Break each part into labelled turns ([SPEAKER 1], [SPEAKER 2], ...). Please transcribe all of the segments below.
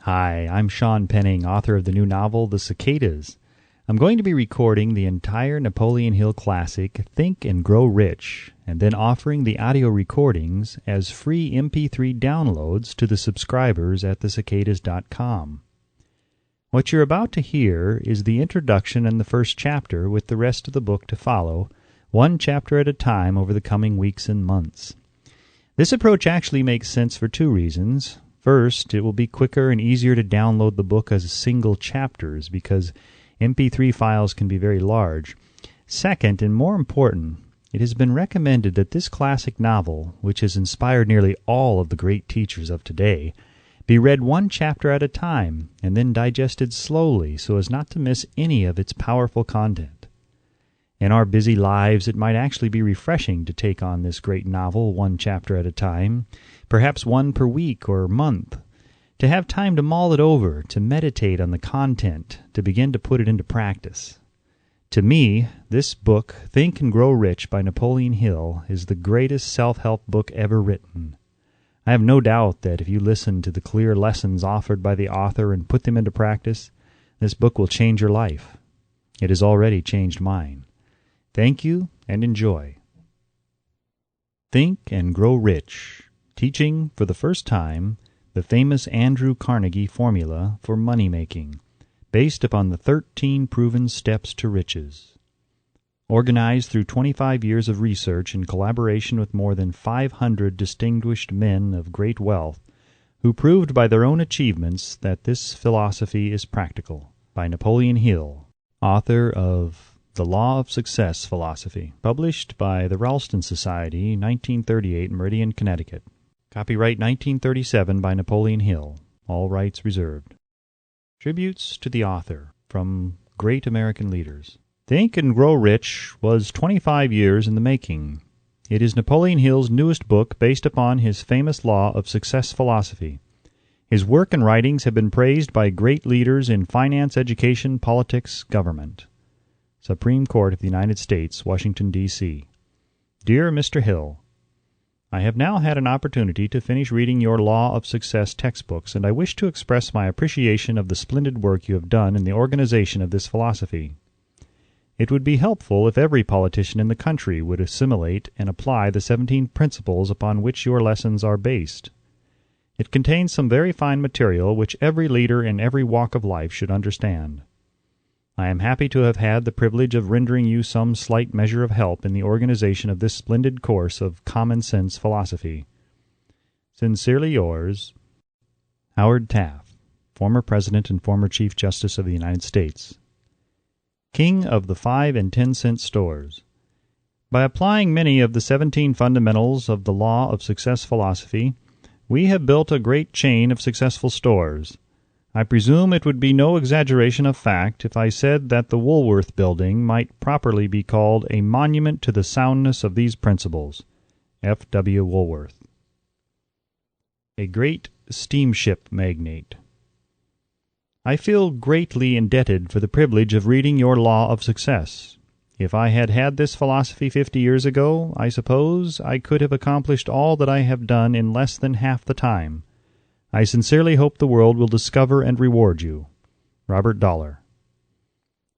[SPEAKER 1] Hi, I'm Sean Penning, author of the new novel, The Cicadas. I'm going to be recording the entire Napoleon Hill classic, Think and Grow Rich, and then offering the audio recordings as free MP3 downloads to the subscribers at thecicadas.com. What you're about to hear is the introduction and the first chapter with the rest of the book to follow, one chapter at a time over the coming weeks and months. This approach actually makes sense for two reasons. First, it will be quicker and easier to download the book as single chapters because MP3 files can be very large. Second, and more important, it has been recommended that this classic novel, which has inspired nearly all of the great teachers of today, be read one chapter at a time and then digested slowly so as not to miss any of its powerful content. In our busy lives, it might actually be refreshing to take on this great novel one chapter at a time, perhaps one per week or month, to have time to mull it over, to meditate on the content, to begin to put it into practice. To me, this book, Think and Grow Rich by Napoleon Hill, is the greatest self-help book ever written. I have no doubt that if you listen to the clear lessons offered by the author and put them into practice, this book will change your life. It has already changed mine. Thank you and enjoy. Think and Grow Rich, teaching for the first time the famous Andrew Carnegie formula for money-making, based upon the 13 proven steps to riches. Organized through 25 years of research in collaboration with more than 500 distinguished men of great wealth, who proved by their own achievements that this philosophy is practical, by Napoleon Hill, author of The Law of Success Philosophy, published by the Ralston Society, 1938, Meridian, Connecticut. Copyright 1937 by Napoleon Hill. All rights reserved. Tributes to the author from great American leaders. Think and Grow Rich was 25 years in the making. It is Napoleon Hill's newest book based upon his famous Law of Success philosophy. His work and writings have been praised by great leaders in finance, education, politics, government. Supreme Court of the United States, Washington, D.C. Dear Mr. Hill, I have now had an opportunity to finish reading your Law of Success textbooks, and I wish to express my appreciation of the splendid work you have done in the organization of this philosophy. It would be helpful if every politician in the country would assimilate and apply the 17 principles upon which your lessons are based. It contains some very fine material which every leader in every walk of life should understand. I am happy to have had the privilege of rendering you some slight measure of help in the organization of this splendid course of common-sense philosophy. Sincerely yours, Howard Taft, former President and former Chief Justice of the United States. King of the 5 and 10 cent stores. By applying many of the 17 fundamentals of the Law of Success philosophy, we have built a great chain of successful stores. I presume it would be no exaggeration of fact if I said that the Woolworth Building might properly be called a monument to the soundness of these principles. F. W. Woolworth. A great steamship magnate. I feel greatly indebted for the privilege of reading your Law of Success. If I had had this philosophy 50 years ago, I suppose I could have accomplished all that I have done in less than half the time. I sincerely hope the world will discover and reward you. Robert Dollar.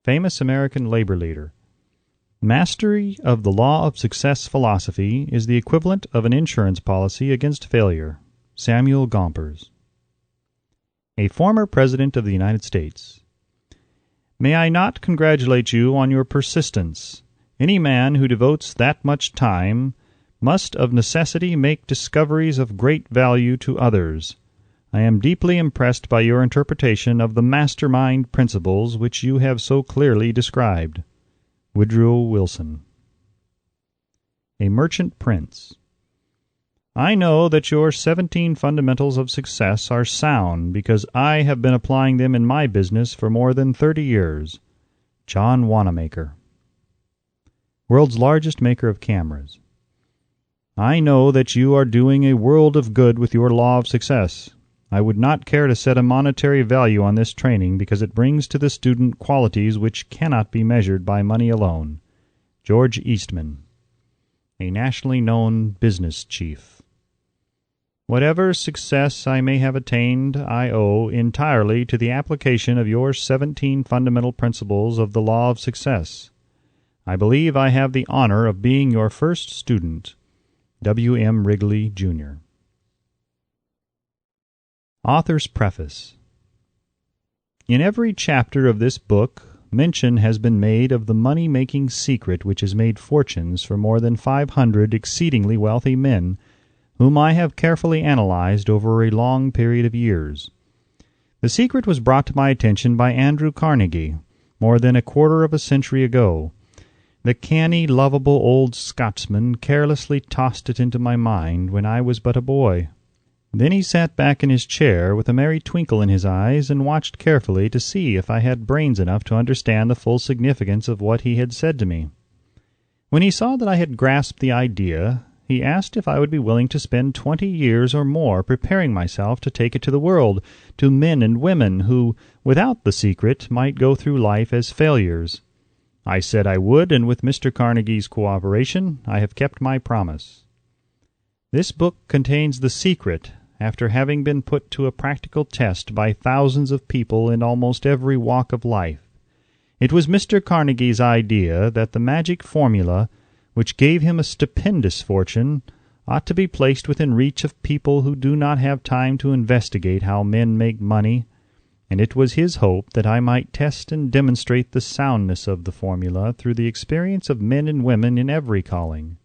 [SPEAKER 1] Famous American labor leader. Mastery of the Law of Success philosophy is the equivalent of an insurance policy against failure. Samuel Gompers. A former President of the United States. May I not congratulate you on your persistence? Any man who devotes that much time must of necessity make discoveries of great value to others. I am deeply impressed by your interpretation of the mastermind principles which you have so clearly described. Woodrow Wilson. A Merchant Prince. I know that your 17 fundamentals of success are sound because I have been applying them in my business for more than 30 years. John Wanamaker. World's largest maker of cameras. I know that you are doing a world of good with your Law of Success. I would not care to set a monetary value on this training because it brings to the student qualities which cannot be measured by money alone. George Eastman. A nationally known business chief. Whatever success I may have attained I owe entirely to the application of your 17 fundamental principles of the law of success. I believe I have the honor of being your first student. W. M. Wrigley, Jr. Author's Preface. In every chapter of this book, mention has been made of the money-making secret which has made fortunes for more than 500 exceedingly wealthy men, whom I have carefully analyzed over a long period of years. The secret was brought to my attention by Andrew Carnegie more than a quarter of a century ago. The canny, lovable old Scotsman carelessly tossed it into my mind when I was but a boy. Then he sat back in his chair with a merry twinkle in his eyes and watched carefully to see if I had brains enough to understand the full significance of what he had said to me. When he saw that I had grasped the idea, he asked if I would be willing to spend 20 years or more preparing myself to take it to the world, to men and women who, without the secret, might go through life as failures. I said I would, and with Mr. Carnegie's cooperation, I have kept my promise. This book contains the secret, after having been put to a practical test by thousands of people in almost every walk of life. It was Mr. Carnegie's idea that the magic formula, which gave him a stupendous fortune, ought to be placed within reach of people who do not have time to investigate how men make money, and it was his hope that I might test and demonstrate the soundness of the formula through the experience of men and women in every calling.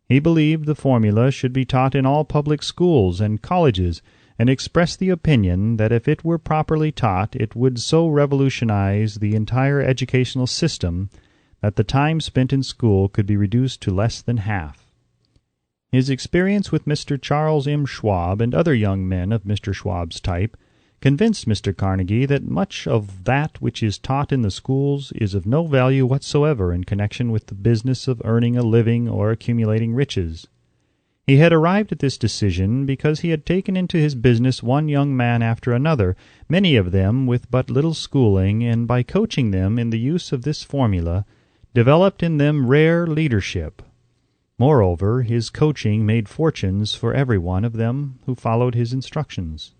[SPEAKER 1] He believed the formula should be taught in all public schools and colleges, and expressed the opinion that if it were properly taught it would so revolutionize the entire educational system that the time spent in school could be reduced to less than half. His experience with Mr. Charles M. Schwab and other young men of Mr. Schwab's type convinced Mr. Carnegie that much of that which is taught in the schools is of no value whatsoever in connection with the business of earning a living or accumulating riches. He had arrived at this decision because he had taken into his business one young man after another, many of them with but little schooling, and by coaching them in the use of this formula, developed in them rare leadership. Moreover, his coaching made fortunes for every one of them who followed his instructions.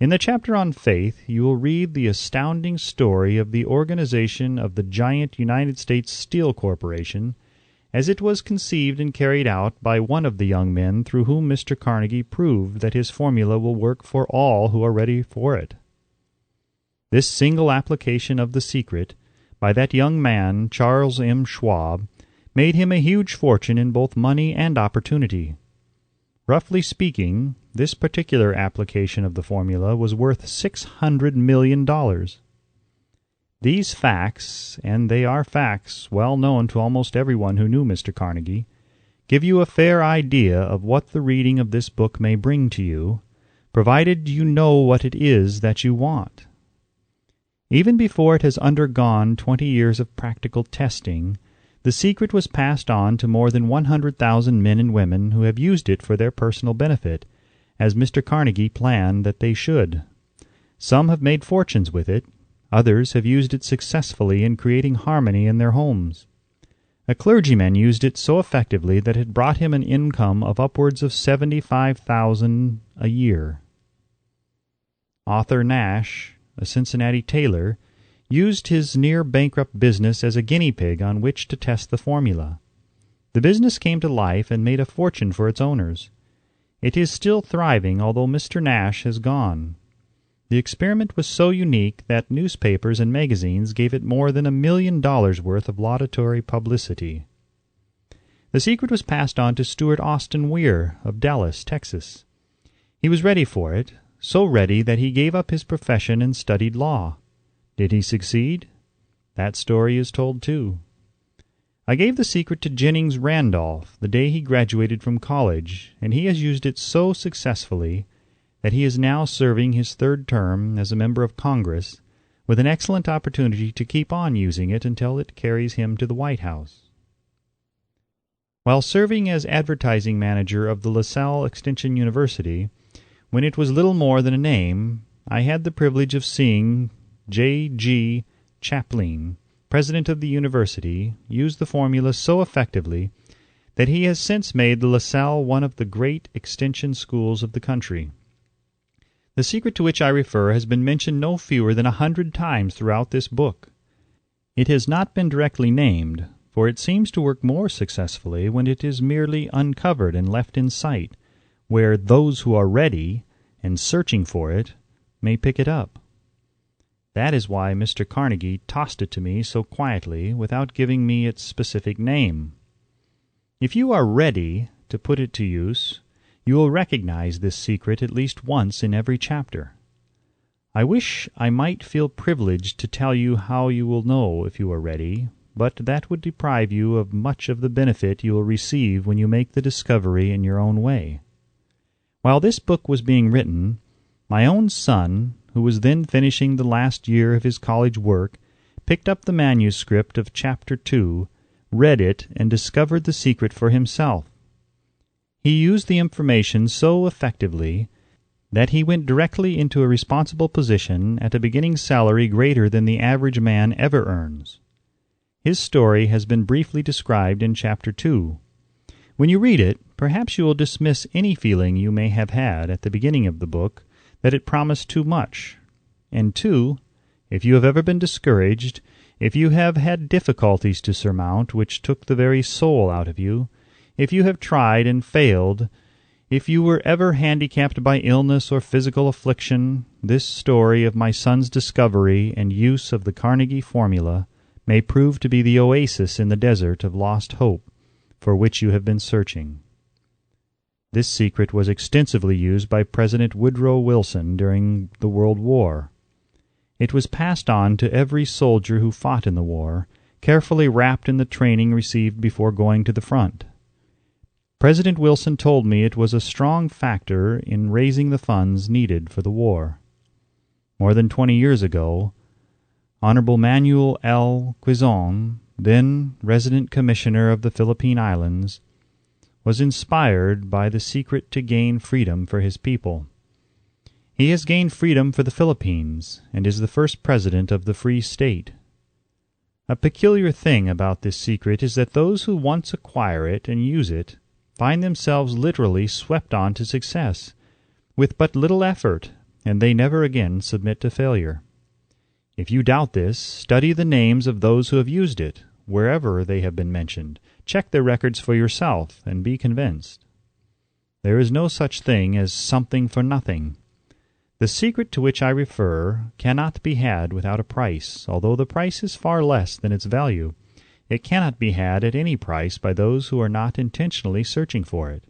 [SPEAKER 1] In the chapter on faith, you will read the astounding story of the organization of the giant United States Steel Corporation, as it was conceived and carried out by one of the young men through whom Mr. Carnegie proved that his formula will work for all who are ready for it. This single application of the secret, by that young man, Charles M. Schwab, made him a huge fortune in both money and opportunity. Roughly speaking, this particular application of the formula was worth $600 million. These facts, and they are facts well known to almost everyone who knew Mr. Carnegie, give you a fair idea of what the reading of this book may bring to you, provided you know what it is that you want. Even before it has undergone 20 years of practical testing, the secret was passed on to more than 100,000 men and women who have used it for their personal benefit, as Mr. Carnegie planned that they should. Some have made fortunes with it. Others have used it successfully in creating harmony in their homes. A clergyman used it so effectively that it brought him an income of upwards of $75,000 a year. Arthur Nash, a Cincinnati tailor, used his near-bankrupt business as a guinea pig on which to test the formula. The business came to life and made a fortune for its owners. It is still thriving, although Mr. Nash has gone. The experiment was so unique that newspapers and magazines gave it more than $1 million worth of laudatory publicity. The secret was passed on to Stuart Austin Weir of Dallas, Texas. He was ready for it, so ready that he gave up his profession and studied law. Did he succeed? That story is told too. I gave the secret to Jennings Randolph the day he graduated from college, and he has used it so successfully that he is now serving his third term as a member of Congress, with an excellent opportunity to keep on using it until it carries him to the White House. While serving as advertising manager of the LaSalle Extension University, when it was little more than a name, I had the privilege of seeing J.G. Chaplin, president of the university, use the formula so effectively that he has since made the LaSalle one of the great extension schools of the country. The secret to which I refer has been mentioned no fewer than 100 times throughout this book. It has not been directly named, for it seems to work more successfully when it is merely uncovered and left in sight, where those who are ready and searching for it may pick it up. That is why Mr. Carnegie tossed it to me so quietly without giving me its specific name. If you are ready to put it to use, you will recognize this secret at least once in every chapter. I wish I might feel privileged to tell you how you will know if you are ready, but that would deprive you of much of the benefit you will receive when you make the discovery in your own way. While this book was being written, my own son, who was then finishing the last year of his college work, picked up the manuscript of Chapter 2, read it, and discovered the secret for himself. He used the information so effectively that he went directly into a responsible position at a beginning salary greater than the average man ever earns. His story has been briefly described in Chapter 2. When you read it, perhaps you will dismiss any feeling you may have had at the beginning of the book that it promised too much. And 2, if you have ever been discouraged, if you have had difficulties to surmount which took the very soul out of you, if you have tried and failed, if you were ever handicapped by illness or physical affliction, this story of my son's discovery and use of the Carnegie formula may prove to be the oasis in the desert of lost hope for which you have been searching. This secret was extensively used by President Woodrow Wilson during the World War. It was passed on to every soldier who fought in the war, carefully wrapped in the training received before going to the front. President Wilson told me it was a strong factor in raising the funds needed for the war. More than 20 years ago, Honorable Manuel L. Quizon, then Resident Commissioner of the Philippine Islands, was inspired by the secret to gain freedom for his people. He has gained freedom for the Philippines and is the first president of the Free State. A peculiar thing about this secret is that those who once acquire it and use it find themselves literally swept on to success, with but little effort, and they never again submit to failure. If you doubt this, study the names of those who have used it, wherever they have been mentioned. Check their records for yourself, and be convinced. There is no such thing as something for nothing. The secret to which I refer cannot be had without a price, although the price is far less than its value. It cannot be had at any price by those who are not intentionally searching for it.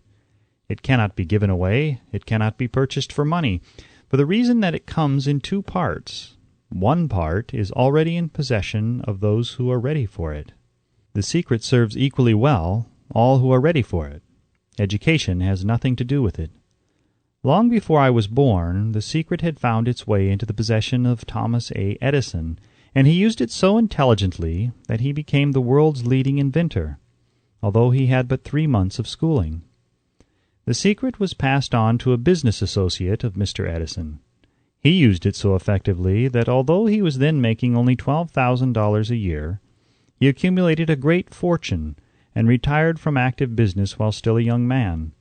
[SPEAKER 1] It cannot be given away. It cannot be purchased for money, for the reason that it comes in 2 parts. One part is already in possession of those who are ready for it. The secret serves equally well all who are ready for it. Education has nothing to do with it. Long before I was born, the secret had found its way into the possession of Thomas A. Edison, and he used it so intelligently that he became the world's leading inventor, although he had but 3 months of schooling. The secret was passed on to a business associate of Mr. Edison. He used it so effectively that although he was then making only $12,000 a year, he accumulated a great fortune and retired from active business while still a young man.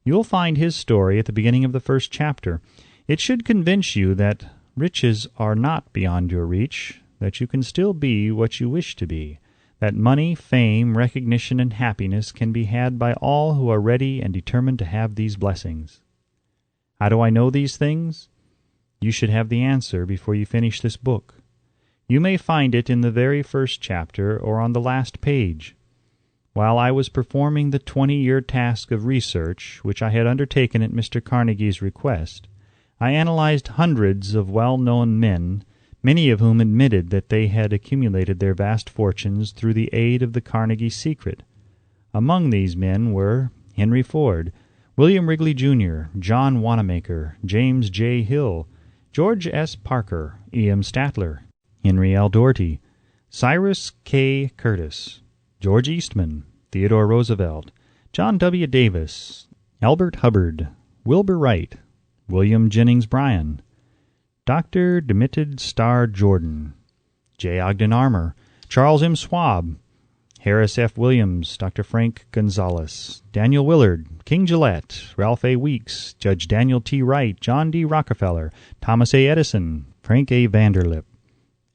[SPEAKER 1] You will find his story at the beginning of the first chapter. It should convince you that riches are not beyond your reach, that you can still be what you wish to be, that money, fame, recognition, and happiness can be had by all who are ready and determined to have these blessings. How do I know these things? You should have the answer before you finish this book. You may find it in the very first chapter or on the last page. While I was performing the 20-year task of research, which I had undertaken at Mr. Carnegie's request, I analyzed hundreds of well-known men, many of whom admitted that they had accumulated their vast fortunes through the aid of the Carnegie secret. Among these men were Henry Ford, William Wrigley, Jr., John Wanamaker, James J. Hill, George S. Parker, E.M. Statler, Henry L. Doherty, Cyrus K. Curtis, George Eastman, Theodore Roosevelt, John W. Davis, Albert Hubbard, Wilbur Wright, William Jennings Bryan, Dr. Demitted Starr Jordan, J. Ogden Armour, Charles M. Schwab, Harris F. Williams, Dr. Frank Gonzalez, Daniel Willard, King Gillette, Ralph A. Weeks, Judge Daniel T. Wright, John D. Rockefeller, Thomas A. Edison, Frank A. Vanderlip,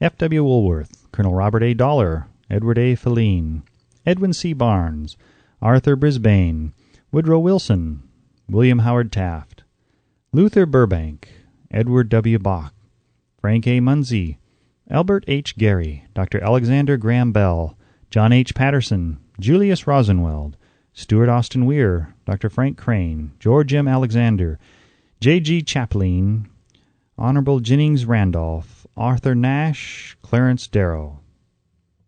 [SPEAKER 1] F. W. Woolworth, Colonel Robert A. Dollar, Edward A. Feline, Edwin C. Barnes, Arthur Brisbane, Woodrow Wilson, William Howard Taft, Luther Burbank, Edward W. Bach, Frank A. Munsey, Albert H. Gary, Dr. Alexander Graham Bell, John H. Patterson, Julius Rosenweld, Stuart Austin Weir, Dr. Frank Crane, George M. Alexander, J. G. Chaplin, Honorable Jennings Randolph, Arthur Nash, Clarence Darrow.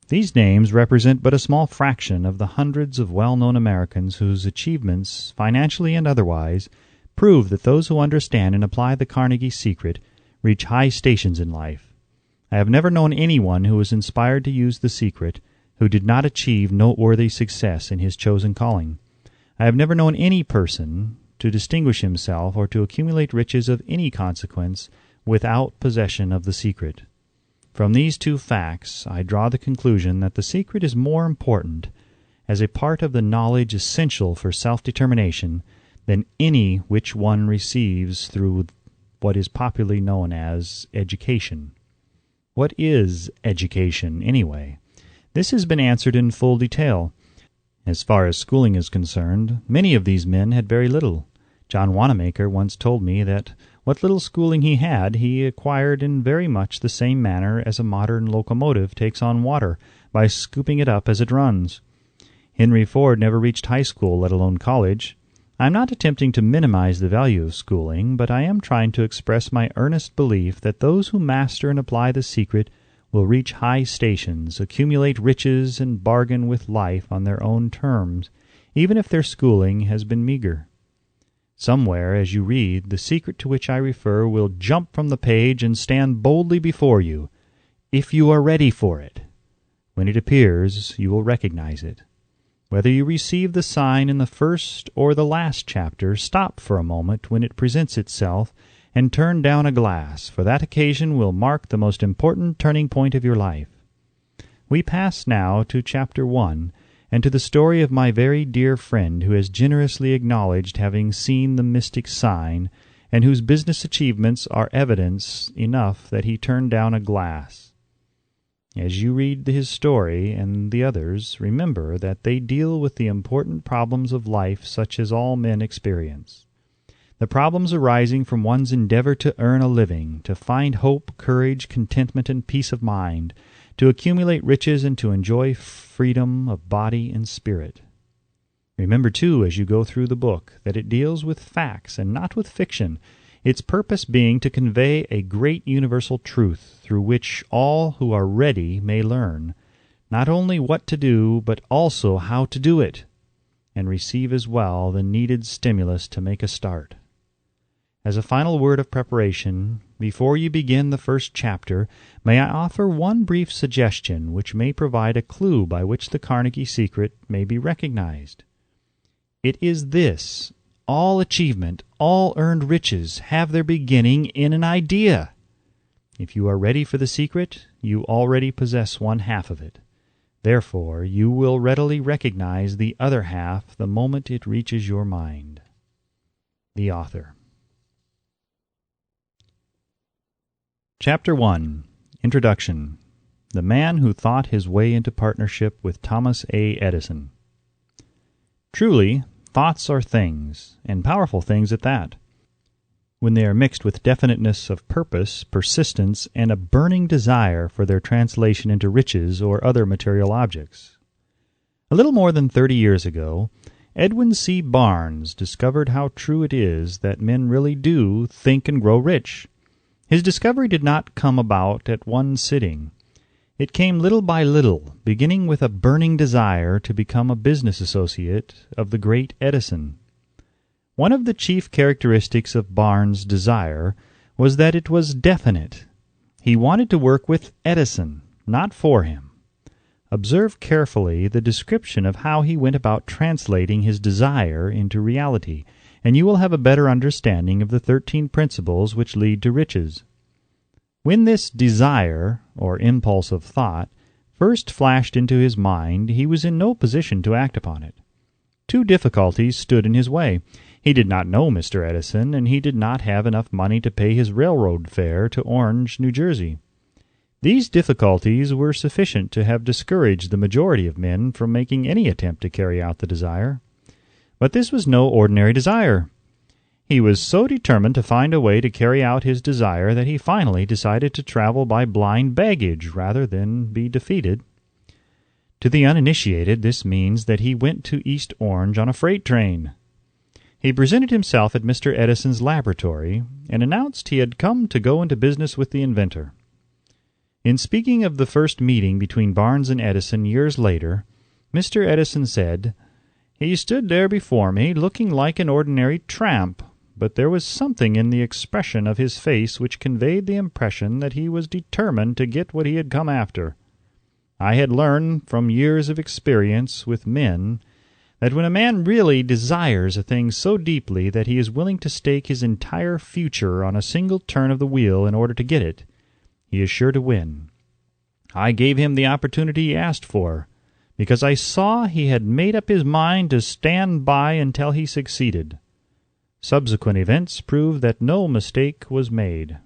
[SPEAKER 1] These names represent but a small fraction of the hundreds of well-known Americans whose achievements, financially and otherwise, prove that those who understand and apply the Carnegie secret reach high stations in life. I have never known anyone who was inspired to use the secret who did not achieve noteworthy success in his chosen calling. I have never known any person to distinguish himself or to accumulate riches of any consequence without possession of the secret. From these two facts, I draw the conclusion that the secret is more important as a part of the knowledge essential for self-determination than any which one receives through what is popularly known as education. What is education, anyway? This has been answered in full detail. As far as schooling is concerned, many of these men had very little. John Wanamaker once told me that what little schooling he had, he acquired in very much the same manner as a modern locomotive takes on water, by scooping it up as it runs. Henry Ford never reached high school, let alone college. I am not attempting to minimize the value of schooling, but I am trying to express my earnest belief that those who master and apply the secret will reach high stations, accumulate riches, and bargain with life on their own terms, even if their schooling has been meager. Somewhere, as you read, the secret to which I refer will jump from the page and stand boldly before you, if you are ready for it. When it appears, you will recognize it. Whether you receive the sign in the first or the last chapter, stop for a moment when it presents itself, and turn down a glass, for that occasion will mark the most important turning point of your life. We pass now to Chapter 1, and to the story of my very dear friend who has generously acknowledged having seen the mystic sign, and whose business achievements are evidence enough that he turned down a glass. As you read his story and the others, remember that they deal with the important problems of life such as all men experience. The problems arising from one's endeavor to earn a living, to find hope, courage, contentment, and peace of mind, to accumulate riches, and to enjoy freedom of body and spirit. Remember, too, as you go through the book, that it deals with facts and not with fiction, its purpose being to convey a great universal truth through which all who are ready may learn, not only what to do, but also how to do it, and receive as well the needed stimulus to make a start. As a final word of preparation, before you begin the first chapter, may I offer one brief suggestion which may provide a clue by which the Carnegie secret may be recognized. It is this: all achievement, all earned riches have their beginning in an idea. If you are ready for the secret, you already possess one half of it. Therefore, you will readily recognize the other half the moment it reaches your mind. The Author. Chapter 1. Introduction. The Man Who Thought His Way into Partnership with Thomas A. Edison. Truly, thoughts are things, and powerful things at that, when they are mixed with definiteness of purpose, persistence, and a burning desire for their translation into riches or other material objects. A little more than 30 years ago, Edwin C. Barnes discovered how true it is that men really do think and grow rich. His discovery did not come about at one sitting. It came little by little, beginning with a burning desire to become a business associate of the great Edison. One of the chief characteristics of Barnes' desire was that it was definite. He wanted to work with Edison, not for him. Observe carefully the description of how he went about translating his desire into reality, and you will have a better understanding of the 13 principles which lead to riches. When this desire, or impulse of thought, first flashed into his mind, he was in no position to act upon it. Two difficulties stood in his way. He did not know Mr. Edison, and he did not have enough money to pay his railroad fare to Orange, New Jersey. These difficulties were sufficient to have discouraged the majority of men from making any attempt to carry out the desire. But this was no ordinary desire. He was so determined to find a way to carry out his desire that he finally decided to travel by blind baggage rather than be defeated. To the uninitiated, this means that he went to East Orange on a freight train. He presented himself at Mr. Edison's laboratory and announced he had come to go into business with the inventor. In speaking of the first meeting between Barnes and Edison years later, Mr. Edison said, "He stood there before me, looking like an ordinary tramp, but there was something in the expression of his face which conveyed the impression that he was determined to get what he had come after. I had learned from years of experience with men that when a man really desires a thing so deeply that he is willing to stake his entire future on a single turn of the wheel in order to get it, he is sure to win. I gave him the opportunity he asked for, because I saw he had made up his mind to stand by until he succeeded. Subsequent events proved that no mistake was made."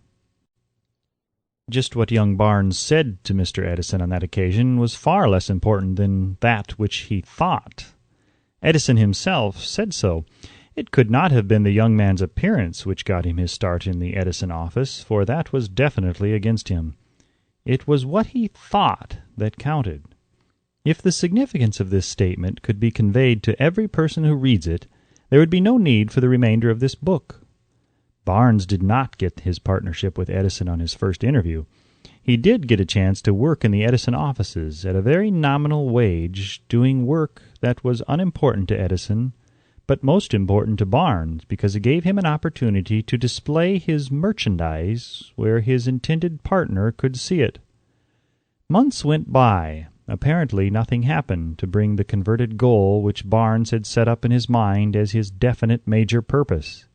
[SPEAKER 1] Just what young Barnes said to Mr. Edison on that occasion was far less important than that which he thought. Edison himself said so. It could not have been the young man's appearance which got him his start in the Edison office, for that was definitely against him. It was what he thought that counted. If the significance of this statement could be conveyed to every person who reads it, there would be no need for the remainder of this book. Barnes did not get his partnership with Edison on his first interview. He did get a chance to work in the Edison offices at a very nominal wage, doing work that was unimportant to Edison, but most important to Barnes, because it gave him an opportunity to display his merchandise where his intended partner could see it. Months went by. Apparently nothing happened to bring the converted goal which Barnes had set up in his mind as his definite major purpose.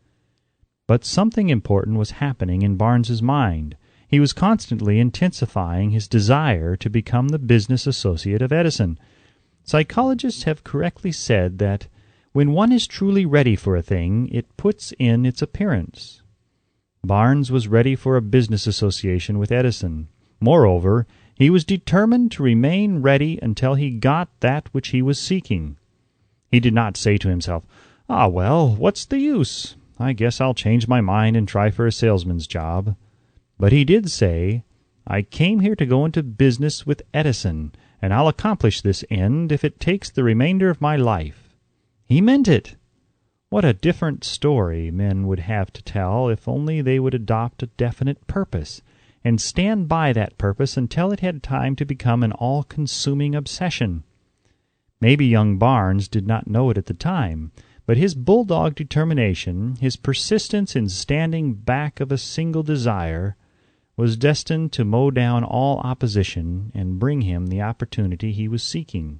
[SPEAKER 1] But something important was happening in Barnes's mind. He was constantly intensifying his desire to become the business associate of Edison. Psychologists have correctly said that when one is truly ready for a thing, it puts in its appearance. Barnes was ready for a business association with Edison. Moreover, he was determined to remain ready until he got that which he was seeking. He did not say to himself, well, what's the use? I guess I'll change my mind and try for a salesman's job." But he did say, "I came here to go into business with Edison, and I'll accomplish this end if it takes the remainder of my life." He meant it. What a different story men would have to tell if only they would adopt a definite purpose, and stand by that purpose until it had time to become an all-consuming obsession. Maybe young Barnes did not know it at the time, but his bulldog determination, his persistence in standing back of a single desire, was destined to mow down all opposition and bring him the opportunity he was seeking.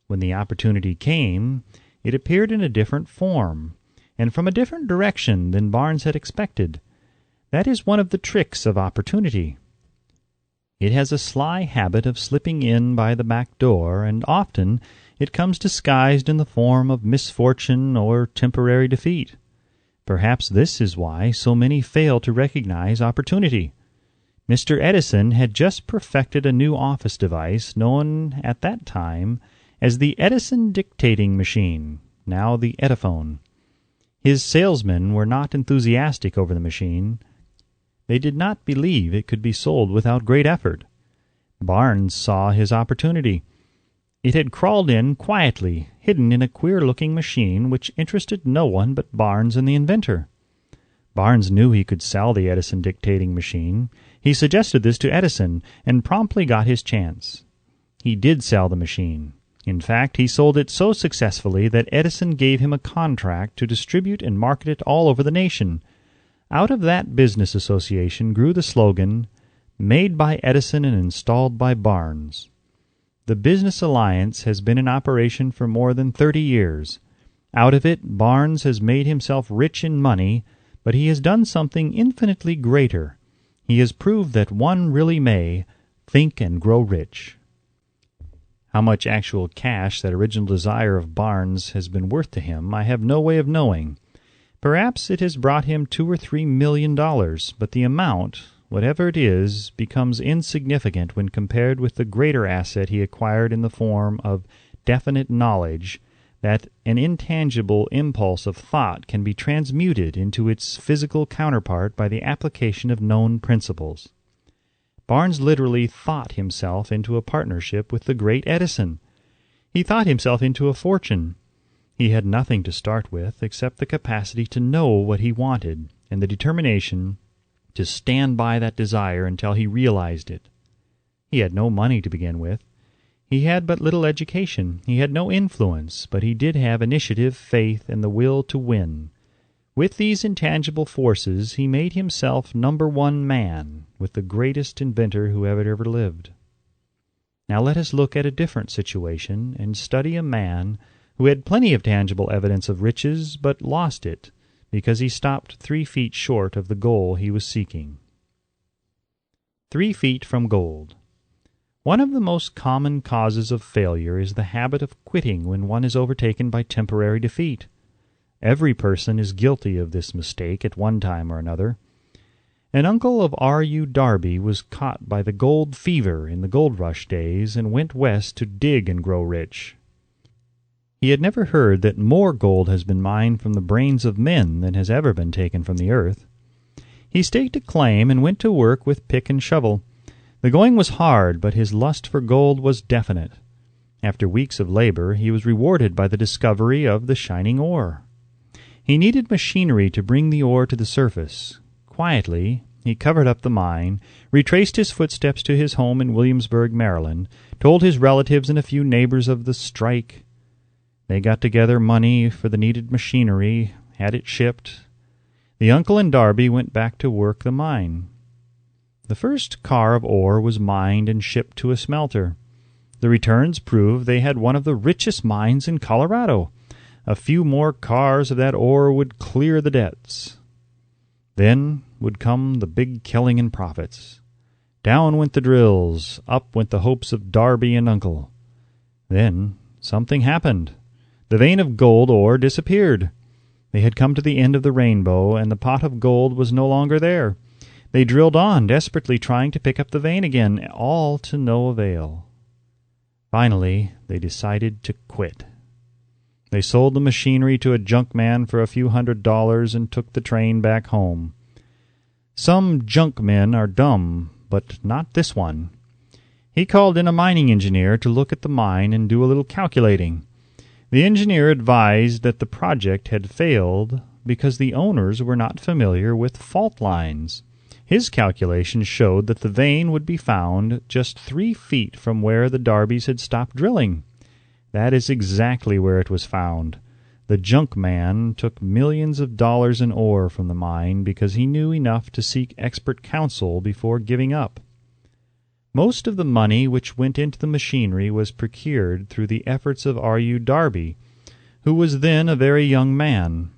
[SPEAKER 1] When the opportunity came, it appeared in a different form, and from a different direction than Barnes had expected. That is one of the tricks of opportunity. It has a sly habit of slipping in by the back door, and often it comes disguised in the form of misfortune or temporary defeat. Perhaps this is why so many fail to recognize opportunity. Mr. Edison had just perfected a new office device known at that time as the Edison dictating machine, now the Ediphone. His salesmen were not enthusiastic over the machine. They did not believe it could be sold without great effort. Barnes saw his opportunity. It had crawled in quietly, hidden in a queer-looking machine which interested no one but Barnes and the inventor. Barnes knew he could sell the Edison dictating machine. He suggested this to Edison and promptly got his chance. He did sell the machine. In fact, he sold it so successfully that Edison gave him a contract to distribute and market it all over the nation. Out of that business association grew the slogan, "Made by Edison and installed by Barnes." The business alliance has been in operation for more than 30 years. Out of it, Barnes has made himself rich in money, but he has done something infinitely greater. He has proved that one really may think and grow rich. How much actual cash that original desire of Barnes has been worth to him, I have no way of knowing. Perhaps it has brought him $2 or $3 million, but the amount, whatever it is, becomes insignificant when compared with the greater asset he acquired in the form of definite knowledge that an intangible impulse of thought can be transmuted into its physical counterpart by the application of known principles. Barnes literally thought himself into a partnership with the great Edison. He thought himself into a fortune. He had nothing to start with except the capacity to know what he wanted and the determination to stand by that desire until he realized it. He had no money to begin with. He had but little education. He had no influence, but he did have initiative, faith, and the will to win. With these intangible forces, he made himself number one man with the greatest inventor who ever lived. Now let us look at a different situation and study a man who had plenty of tangible evidence of riches but lost it because he stopped 3 feet short of the goal he was seeking. 3 feet from gold. One of the most common causes of failure is the habit of quitting when one is overtaken by temporary defeat. Every person is guilty of this mistake at one time or another. An uncle of R.U. Darby was caught by the gold fever in the gold rush days and went west to dig and grow rich. He had never heard that more gold has been mined from the brains of men than has ever been taken from the earth. He staked a claim and went to work with pick and shovel. The going was hard, but his lust for gold was definite. After weeks of labor, he was rewarded by the discovery of the shining ore. He needed machinery to bring the ore to the surface. Quietly, he covered up the mine, retraced his footsteps to his home in Williamsburg, Maryland, told his relatives and a few neighbors of the strike. They got together money for the needed machinery, had it shipped. The uncle and Darby went back to work the mine. The first car of ore was mined and shipped to a smelter. The returns proved they had one of the richest mines in Colorado. A few more cars of that ore would clear the debts. Then would come the big killing and profits. Down went the drills, up went the hopes of Darby and uncle. Then something happened. The vein of gold ore disappeared. They had come to the end of the rainbow, and the pot of gold was no longer there. They drilled on, desperately trying to pick up the vein again, all to no avail. Finally, they decided to quit. They sold the machinery to a junk man for a few $100s and took the train back home. Some junk men are dumb, but not this one. He called in a mining engineer to look at the mine and do a little calculating. The engineer advised that the project had failed because the owners were not familiar with fault lines. His calculations showed that the vein would be found just 3 feet from where the Darbys had stopped drilling. That is exactly where it was found. The junk man took millions of dollars in ore from the mine because he knew enough to seek expert counsel before giving up. Most of the money which went into the machinery was procured through the efforts of R.U. Darby, who was then a very young man.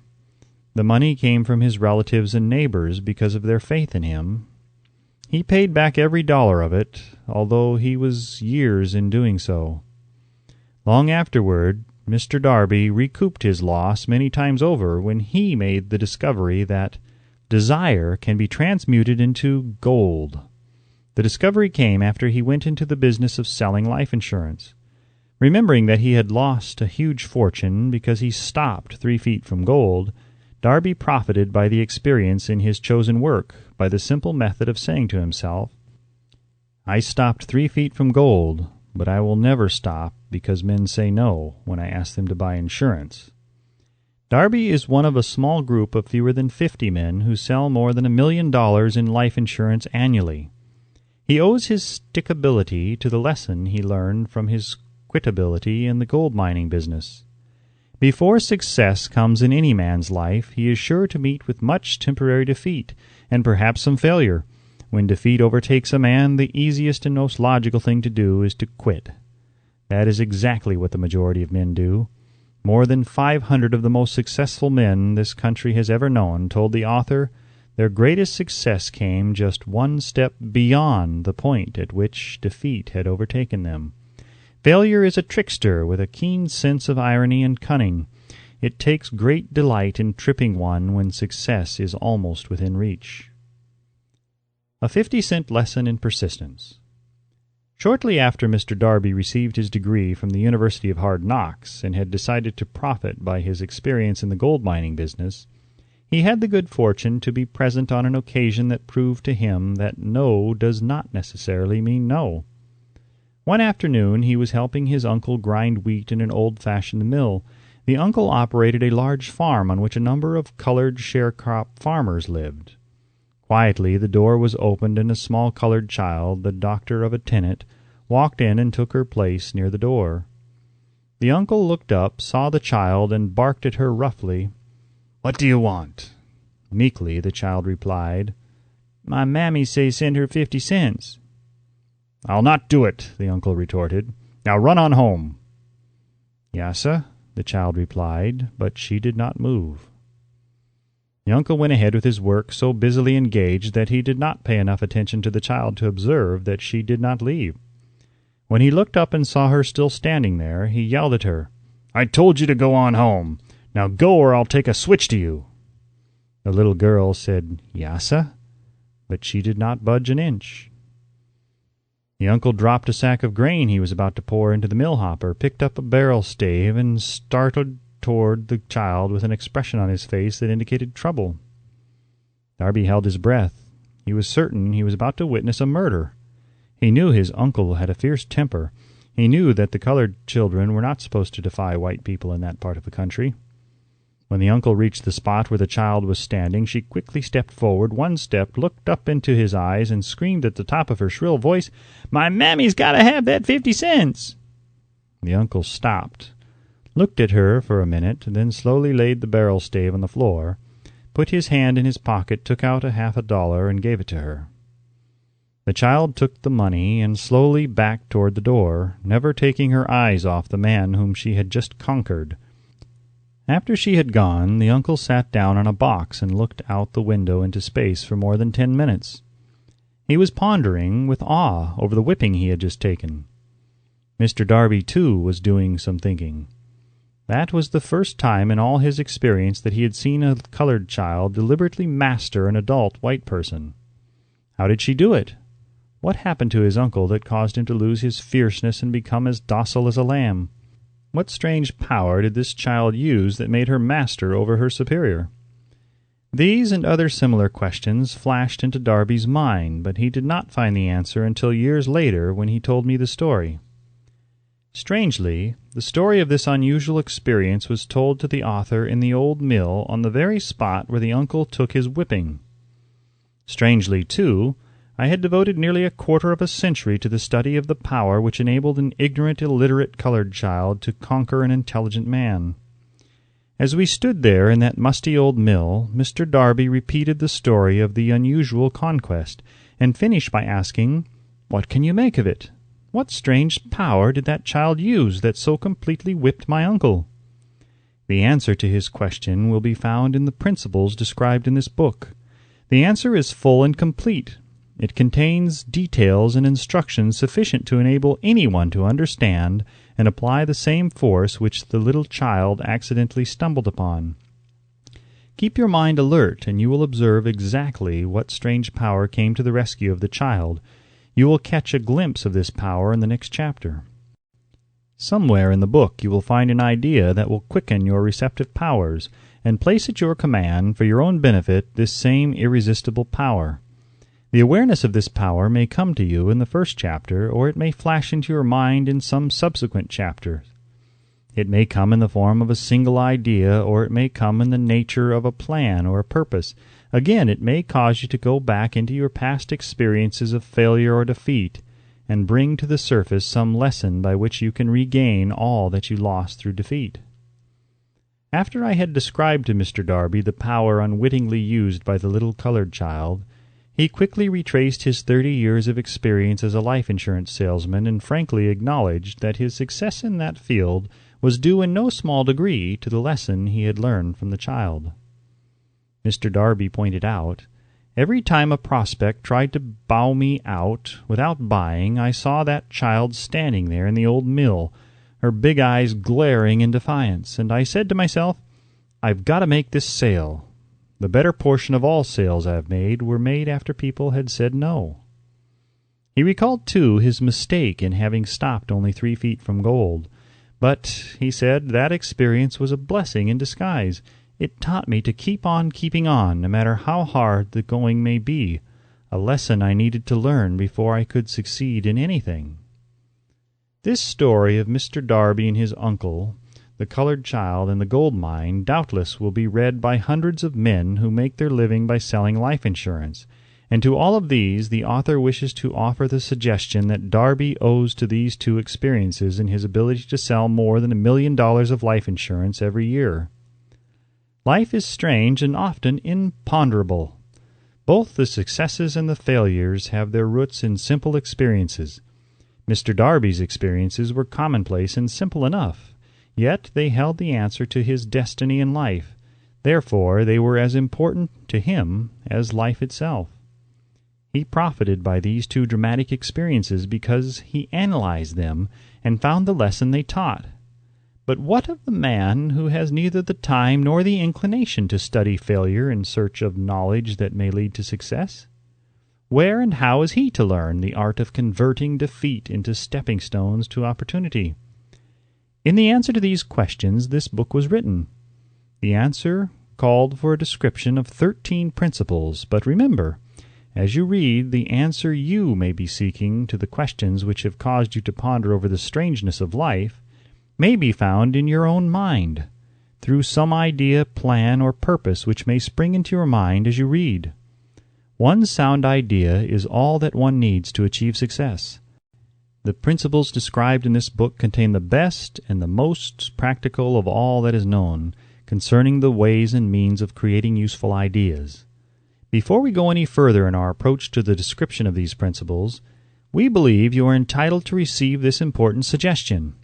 [SPEAKER 1] The money came from his relatives and neighbors because of their faith in him. He paid back every dollar of it, although he was years in doing so. Long afterward, Mr. Darby recouped his loss many times over when he made the discovery that desire can be transmuted into gold. The discovery came after he went into the business of selling life insurance. Remembering that he had lost a huge fortune because he stopped 3 feet from gold, Darby profited by the experience in his chosen work by the simple method of saying to himself, "I stopped 3 feet from gold, but I will never stop because men say no when I ask them to buy insurance." Darby is one of a small group of fewer than 50 men who sell more than $1 million in life insurance annually. He owes his stickability to the lesson he learned from his quitability in the gold mining business. Before success comes in any man's life, he is sure to meet with much temporary defeat, and perhaps some failure. When defeat overtakes a man, the easiest and most logical thing to do is to quit. That is exactly what the majority of men do. More than 500 of the most successful men this country has ever known told the author their greatest success came just one step beyond the point at which defeat had overtaken them. Failure is a trickster with a keen sense of irony and cunning. It takes great delight in tripping one when success is almost within reach. A 50-cent lesson in persistence. Shortly after Mr. Darby received his degree from the University of Hard Knocks and had decided to profit by his experience in the gold mining business, he had the good fortune to be present on an occasion that proved to him that no does not necessarily mean no. One afternoon he was helping his uncle grind wheat in an old-fashioned mill. The uncle operated a large farm on which a number of colored sharecrop farmers lived. Quietly the door was opened and a small colored child, the doctor of a tenant, walked in and took her place near the door. The uncle looked up, saw the child, and barked at her roughly. "What do you want?" Meekly the child replied, "My mammy say send her 50 cents. "I'll not do it," the uncle retorted. "Now run on home." "Yassa," the child replied, but she did not move. The uncle went ahead with his work, so busily engaged that he did not pay enough attention to the child to observe that she did not leave. When he looked up and saw her still standing there, he yelled at her, "I told you to go on home. Now go or I'll take a switch to you." The little girl said, "Yassa," but she did not budge an inch. The uncle dropped a sack of grain he was about to pour into the mill hopper, picked up a barrel stave, and started toward the child with an expression on his face that indicated trouble. Darby held his breath. He was certain he was about to witness a murder. He knew his uncle had a fierce temper. He knew that the colored children were not supposed to defy white people in that part of the country. When the uncle reached the spot where the child was standing, she quickly stepped forward, one step, looked up into his eyes, and screamed at the top of her shrill voice, "My mammy's got to have that 50 cents!" The uncle stopped, looked at her for a minute, then slowly laid the barrel stave on the floor, put his hand in his pocket, took out $50, and gave it to her. The child took the money and slowly backed toward the door, never taking her eyes off the man whom she had just conquered. After she had gone, the uncle sat down on a box and looked out the window into space for more than 10 minutes. He was pondering with awe over the whipping he had just taken. Mr. Darby, too, was doing some thinking. That was the first time in all his experience that he had seen a colored child deliberately master an adult white person. How did she do it? What happened to his uncle that caused him to lose his fierceness and become as docile as a lamb? What strange power did this child use that made her master over her superior? These and other similar questions flashed into Darby's mind, but he did not find the answer until years later when he told me the story. Strangely, the story of this unusual experience was told to the author in the old mill on the very spot where the uncle took his whipping. Strangely, too, I had devoted nearly a quarter of a century to the study of the power which enabled an ignorant, illiterate colored child to conquer an intelligent man. As we stood there in that musty old mill, Mr. Darby repeated the story of the unusual conquest, and finished by asking, "What can you make of it? What strange power did that child use that so completely whipped my uncle?" The answer to his question will be found in the principles described in this book. The answer is full and complete. It contains details and instructions sufficient to enable anyone to understand and apply the same force which the little child accidentally stumbled upon. Keep your mind alert, and you will observe exactly what strange power came to the rescue of the child. You will catch a glimpse of this power in the next chapter. Somewhere in the book you will find an idea that will quicken your receptive powers and place at your command, for your own benefit, this same irresistible power. The awareness of this power may come to you in the first chapter, or it may flash into your mind in some subsequent chapter. It may come in the form of a single idea, or it may come in the nature of a plan or a purpose. Again, it may cause you to go back into your past experiences of failure or defeat, and bring to the surface some lesson by which you can regain all that you lost through defeat. After I had described to Mr. Darby the power unwittingly used by the little colored child, he quickly retraced his 30 years of experience as a life insurance salesman and frankly acknowledged that his success in that field was due in no small degree to the lesson he had learned from the child. Mr. Darby pointed out, Every time a prospect tried to bow me out without buying, I saw that child standing there in the old mill, her big eyes glaring in defiance, and I said to myself, I've got to make this sale. The better portion of all sales I've made were made after people had said no. He recalled, too, his mistake in having stopped only 3 feet from gold. But, he said, that experience was a blessing in disguise. It taught me to keep on keeping on, no matter how hard the going may be, a lesson I needed to learn before I could succeed in anything. This story of Mr. Darby and his uncle, the colored child, and the gold mine doubtless will be read by hundreds of men who make their living by selling life insurance, and to all of these the author wishes to offer the suggestion that Darby owes to these two experiences in his ability to sell more than $1 million of life insurance every year. Life is strange and often imponderable. Both the successes and the failures have their roots in simple experiences. Mr. Darby's experiences were commonplace and simple enough, yet they held the answer to his destiny in life. Therefore, they were as important to him as life itself. He profited by these two dramatic experiences because he analyzed them and found the lesson they taught. But what of the man who has neither the time nor the inclination to study failure in search of knowledge that may lead to success? Where and how is he to learn the art of converting defeat into stepping stones to opportunity? In the answer to these questions, this book was written. The answer called for a description of 13 principles, but remember, as you read, the answer you may be seeking to the questions which have caused you to ponder over the strangeness of life may be found in your own mind, through some idea, plan, or purpose which may spring into your mind as you read. One sound idea is all that one needs to achieve success. The principles described in this book contain the best and the most practical of all that is known concerning the ways and means of creating useful ideas. Before we go any further in our approach to the description of these principles, we believe you are entitled to receive this important suggestion.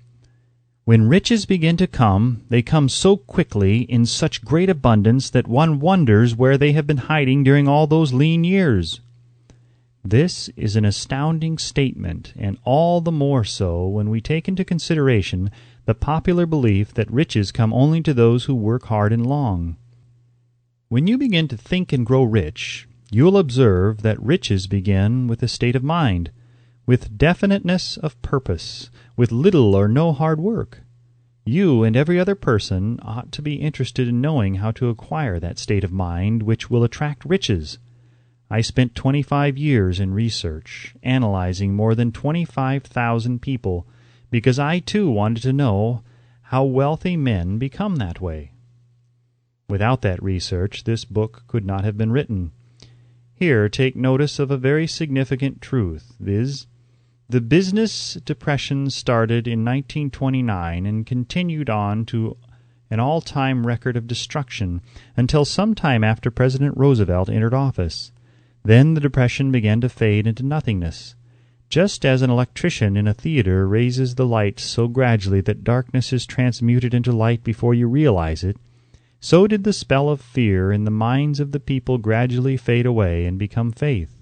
[SPEAKER 1] When riches begin to come, they come so quickly in such great abundance that one wonders where they have been hiding during all those lean years. This is an astounding statement, and all the more so when we take into consideration the popular belief that riches come only to those who work hard and long. When you begin to think and grow rich, you will observe that riches begin with a state of mind, with definiteness of purpose, with little or no hard work. You and every other person ought to be interested in knowing how to acquire that state of mind which will attract riches. I spent 25 years in research, analyzing more than 25,000 people, because I too wanted to know how wealthy men become that way. Without that research, this book could not have been written. Here, take notice of a very significant truth, viz., the business depression started in 1929 and continued on to an all-time record of destruction until some time after President Roosevelt entered office. Then the depression began to fade into nothingness. Just as an electrician in a theater raises the light so gradually that darkness is transmuted into light before you realize it, so did the spell of fear in the minds of the people gradually fade away and become faith.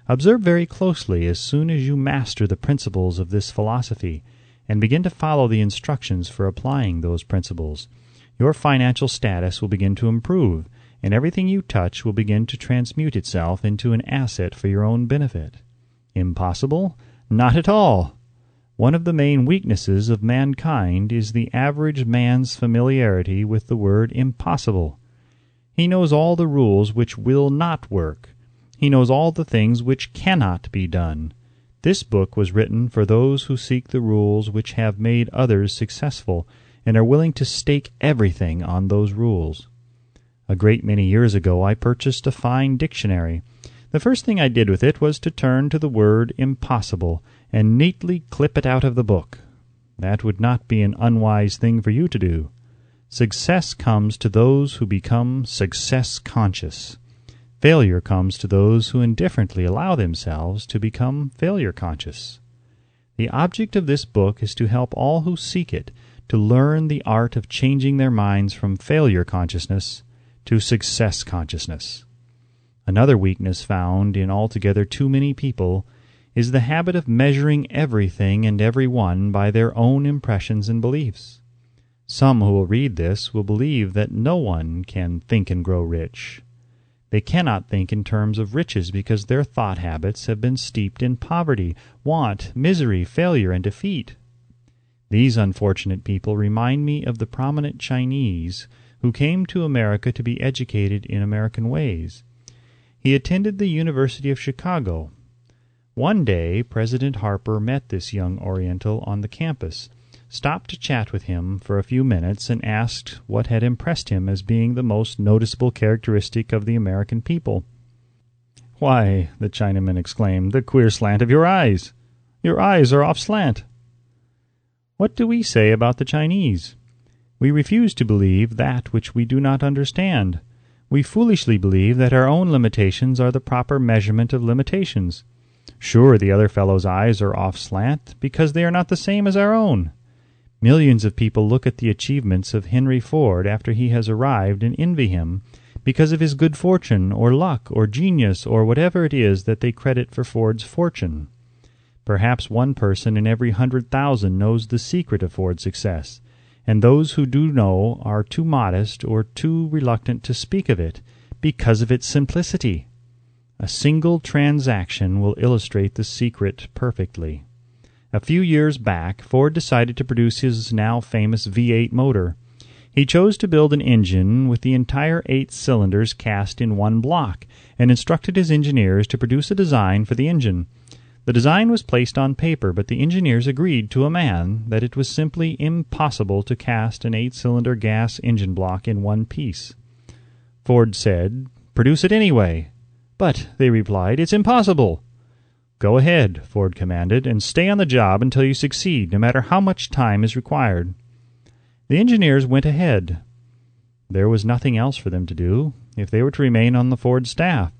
[SPEAKER 1] Observe very closely as soon as you master the principles of this philosophy and begin to follow the instructions for applying those principles. Your financial status will begin to improve, and everything you touch will begin to transmute itself into an asset for your own benefit. Impossible? Not at all! One of the main weaknesses of mankind is the average man's familiarity with the word impossible. He knows all the rules which will not work. He knows all the things which cannot be done. This book was written for those who seek the rules which have made others successful and are willing to stake everything on those rules. A great many years ago I purchased a fine dictionary. The first thing I did with it was to turn to the word impossible and neatly clip it out of the book. That would not be an unwise thing for you to do. Success comes to those who become success-conscious. Failure comes to those who indifferently allow themselves to become failure-conscious. The object of this book is to help all who seek it to learn the art of changing their minds from failure consciousness to success consciousness. Another weakness found in altogether too many people is the habit of measuring everything and every one by their own impressions and beliefs. Some who will read this will believe that no one can think and grow rich. They cannot think in terms of riches because their thought habits have been steeped in poverty, want, misery, failure, and defeat. These unfortunate people remind me of the prominent Chinese who came to America to be educated in American ways. He attended the University of Chicago. One day, President Harper met this young Oriental on the campus, stopped to chat with him for a few minutes, and asked what had impressed him as being the most noticeable characteristic of the American people. "Why," the Chinaman exclaimed, "the queer slant of your eyes. Your eyes are off slant." What do we say about the Chinese? We refuse to believe that which we do not understand. We foolishly believe that our own limitations are the proper measurement of limitations. Sure, the other fellow's eyes are off slant because they are not the same as our own. Millions of people look at the achievements of Henry Ford after he has arrived and envy him because of his good fortune or luck or genius or whatever it is that they credit for Ford's fortune. Perhaps one person in every 100,000 knows the secret of Ford's success, and those who do know are too modest or too reluctant to speak of it because of its simplicity. A single transaction will illustrate the secret perfectly. A few years back, Ford decided to produce his now famous V8 motor. He chose to build an engine with the entire 8 cylinders cast in one block, and instructed his engineers to produce a design for the engine. The design was placed on paper, but the engineers agreed to a man that it was simply impossible to cast an 8-cylinder gas engine block in one piece. Ford said, "Produce it anyway." "But," they replied, "it's impossible." "Go ahead," Ford commanded, "and stay on the job until you succeed, no matter how much time is required." The engineers went ahead. There was nothing else for them to do if they were to remain on the Ford staff.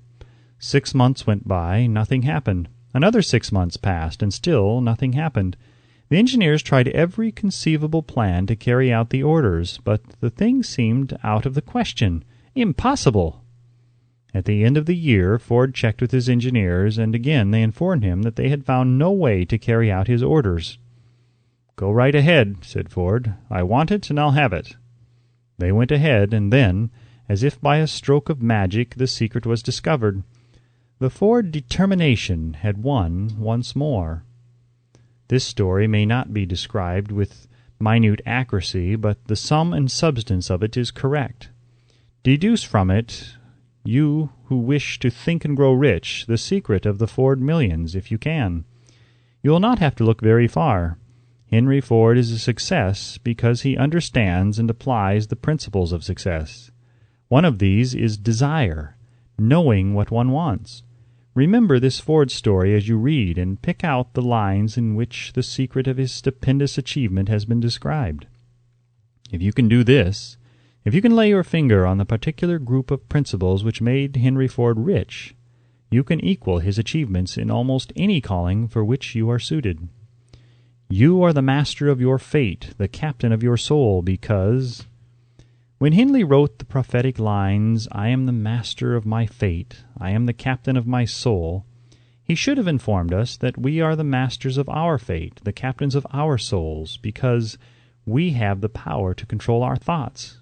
[SPEAKER 1] 6 months went by, nothing happened. Another 6 months passed, and still nothing happened. The engineers tried every conceivable plan to carry out the orders, but the thing seemed out of the question. Impossible! At the end of the year, Ford checked with his engineers, and again they informed him that they had found no way to carry out his orders. "Go right ahead," said Ford. "I want it, and I'll have it." They went ahead, and then, as if by a stroke of magic, the secret was discovered. The Ford determination had won once more. This story may not be described with minute accuracy, but the sum and substance of it is correct. Deduce from it, you who wish to think and grow rich, the secret of the Ford millions, if you can. You will not have to look very far. Henry Ford is a success because he understands and applies the principles of success. One of these is desire, knowing what one wants. Remember this Ford story as you read, and pick out the lines in which the secret of his stupendous achievement has been described. If you can do this, if you can lay your finger on the particular group of principles which made Henry Ford rich, you can equal his achievements in almost any calling for which you are suited. You are the master of your fate, the captain of your soul, because when Henley wrote the prophetic lines, "I am the master of my fate, I am the captain of my soul," he should have informed us that we are the masters of our fate, the captains of our souls, because we have the power to control our thoughts.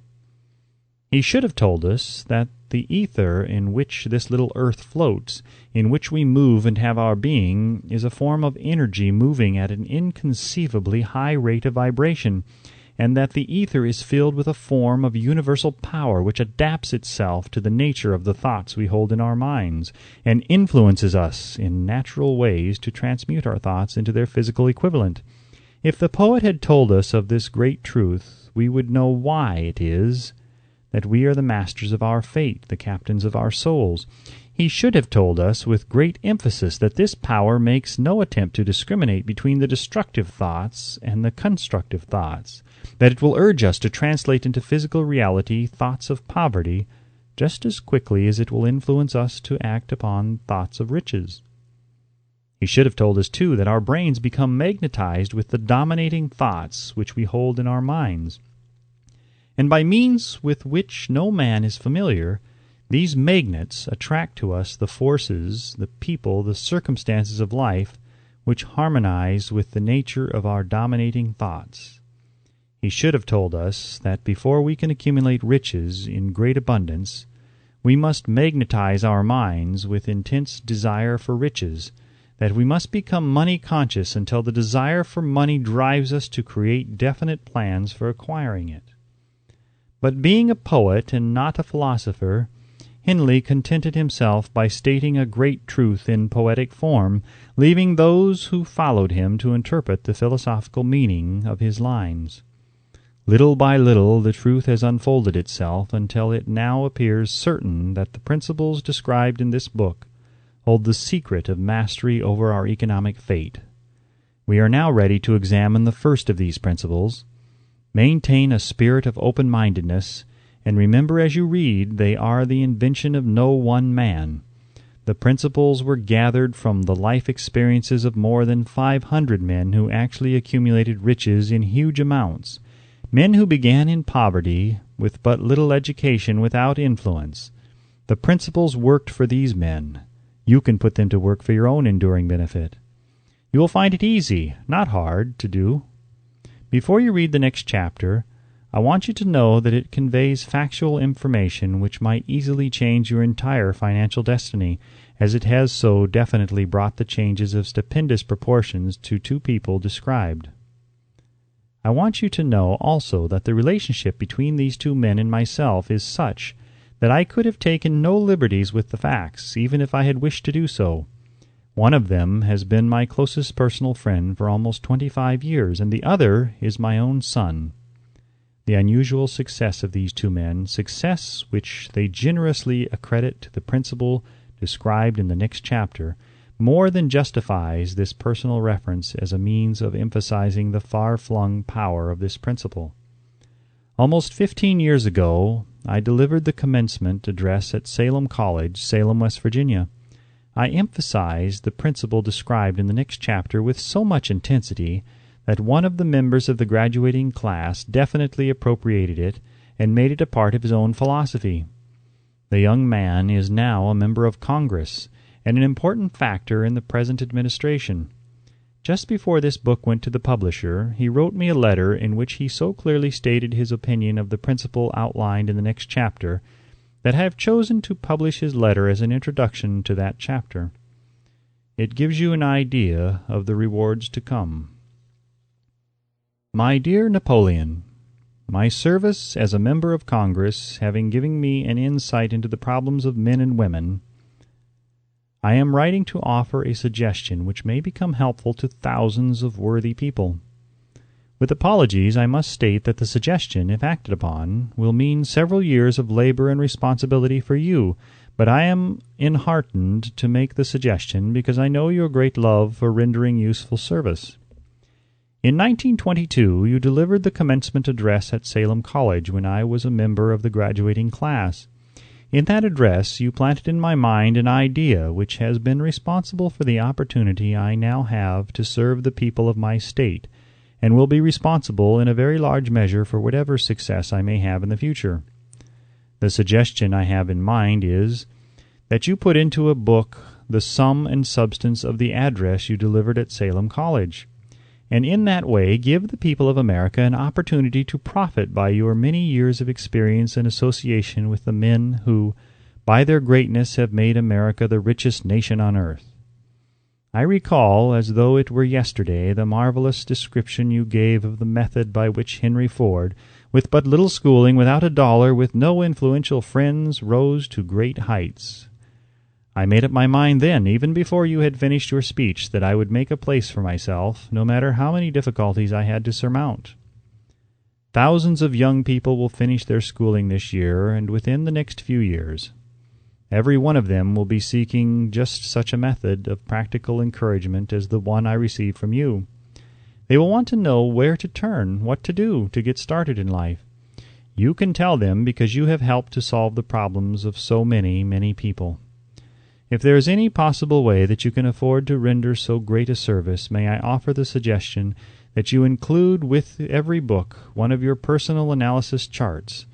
[SPEAKER 1] He should have told us that the ether in which this little earth floats, in which we move and have our being, is a form of energy moving at an inconceivably high rate of vibration, and that the ether is filled with a form of universal power which adapts itself to the nature of the thoughts we hold in our minds, and influences us in natural ways to transmute our thoughts into their physical equivalent. If the poet had told us of this great truth, we would know why it is that we are the masters of our fate, the captains of our souls. He should have told us with great emphasis that this power makes no attempt to discriminate between the destructive thoughts and the constructive thoughts, that it will urge us to translate into physical reality thoughts of poverty just as quickly as it will influence us to act upon thoughts of riches. He should have told us, too, that our brains become magnetized with the dominating thoughts which we hold in our minds, and by means with which no man is familiar, These magnets attract to us the forces, the people, the circumstances of life which harmonize with the nature of our dominating thoughts. He should have told us that before we can accumulate riches in great abundance, we must magnetize our minds with intense desire for riches, that we must become money-conscious until the desire for money drives us to create definite plans for acquiring it. But being a poet and not a philosopher, Henley contented himself by stating a great truth in poetic form, leaving those who followed him to interpret the philosophical meaning of his lines. Little by little the truth has unfolded itself until it now appears certain that the principles described in this book hold the secret of mastery over our economic fate. We are now ready to examine the first of these principles. Maintain a spirit of open-mindedness, and remember as you read they are the invention of no one man. The principles were gathered from the life experiences of more than 500 men who actually accumulated riches in huge amounts, men who began in poverty, with but little education, without influence. The principles worked for these men. You can put them to work for your own enduring benefit. You will find it easy, not hard, to do. Before you read the next chapter, I want you to know that it conveys factual information which might easily change your entire financial destiny, as it has so definitely brought the changes of stupendous proportions to two people described. I want you to know also that the relationship between these two men and myself is such that I could have taken no liberties with the facts, even if I had wished to do so. One of them has been my closest personal friend for almost 25 years, and the other is my own son. The unusual success of these two men, success which they generously accredit to the principle described in the next chapter, more than justifies this personal reference as a means of emphasizing the far-flung power of this principle. Almost 15 years ago, I delivered the commencement address at Salem College, Salem, West Virginia. I emphasized the principle described in the next chapter with so much intensity that one of the members of the graduating class definitely appropriated it and made it a part of his own philosophy. The young man is now a member of Congress and an important factor in the present administration. Just before this book went to the publisher, he wrote me a letter in which he so clearly stated his opinion of the principle outlined in the next chapter that I have chosen to publish his letter as an introduction to that chapter. It gives you an idea of the rewards to come. My dear Napoleon, my service as a member of Congress having given me an insight into the problems of men and women, I am writing to offer a suggestion which may become helpful to thousands of worthy people. With apologies, I must state that the suggestion, if acted upon, will mean several years of labor and responsibility for you, but I am enheartened to make the suggestion because I know your great love for rendering useful service. In 1922, you delivered the commencement address at Salem College when I was a member of the graduating class. In that address you planted in my mind an idea which has been responsible for the opportunity I now have to serve the people of my state, and will be responsible in a very large measure for whatever success I may have in the future. The suggestion I have in mind is that you put into a book the sum and substance of the address you delivered at Salem College, and in that way give the people of America an opportunity to profit by your many years of experience and association with the men who, by their greatness, have made America the richest nation on earth. I recall, as though it were yesterday, the marvelous description you gave of the method by which Henry Ford, with but little schooling, without a dollar, with no influential friends, rose to great heights. I made up my mind then, even before you had finished your speech, that I would make a place for myself, no matter how many difficulties I had to surmount. Thousands of young people will finish their schooling this year and within the next few years. Every one of them will be seeking just such a method of practical encouragement as the one I received from you. They will want to know where to turn, what to do to get started in life. You can tell them because you have helped to solve the problems of so many, many people. If there is any possible way that you can afford to render so great a service, may I offer the suggestion that you include with every book one of your personal analysis charts,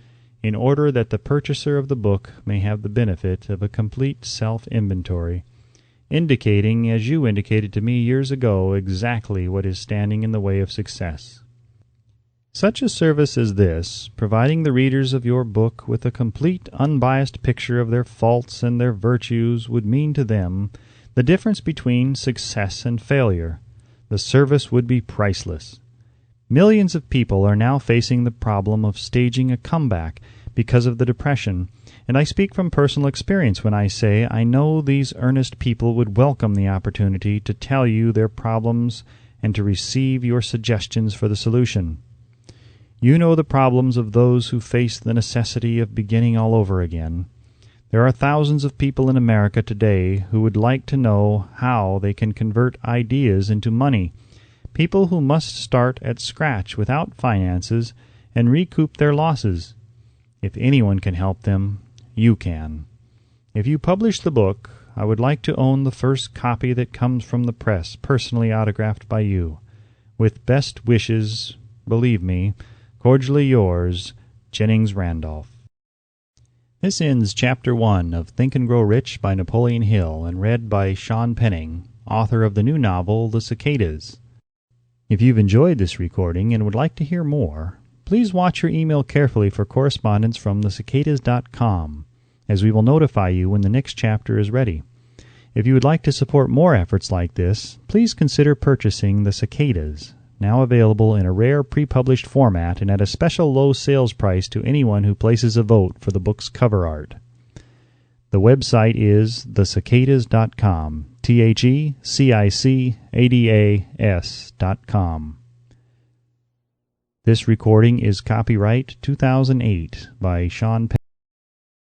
[SPEAKER 1] in order that the purchaser of the book may have the benefit of a complete self-inventory, indicating, as you indicated to me years ago, exactly what is standing in the way of success. Such a service as this, providing the readers of your book with a complete, unbiased picture of their faults and their virtues, would mean to them the difference between success and failure. The service would be priceless. Millions of people are now facing the problem of staging a comeback because of the Depression, and I speak from personal experience when I say I know these earnest people would welcome the opportunity to tell you their problems and to receive your suggestions for the solution. You know the problems of those who face the necessity of beginning all over again. There are thousands of people in America today who would like to know how they can convert ideas into money, people who must start at scratch without finances and recoup their losses. If anyone can help them, you can. If you publish the book, I would like to own the first copy that comes from the press, personally autographed by you. With best wishes, believe me, cordially yours, Jennings Randolph. This ends Chapter 1 of Think and Grow Rich by Napoleon Hill and read by Sean Penning, author of the new novel The Cicadas. If you've enjoyed this recording and would like to hear more, please watch your email carefully for correspondence from thecicadas.com, as we will notify you when the next chapter is ready. If you would like to support more efforts like this, please consider purchasing The Cicadas, now available in a rare pre-published format and at a special low sales price to anyone who places a vote for the book's cover art. The website is thecicadas.com, THECICADAS.com. This recording is copyright 2008 by Sean Penning.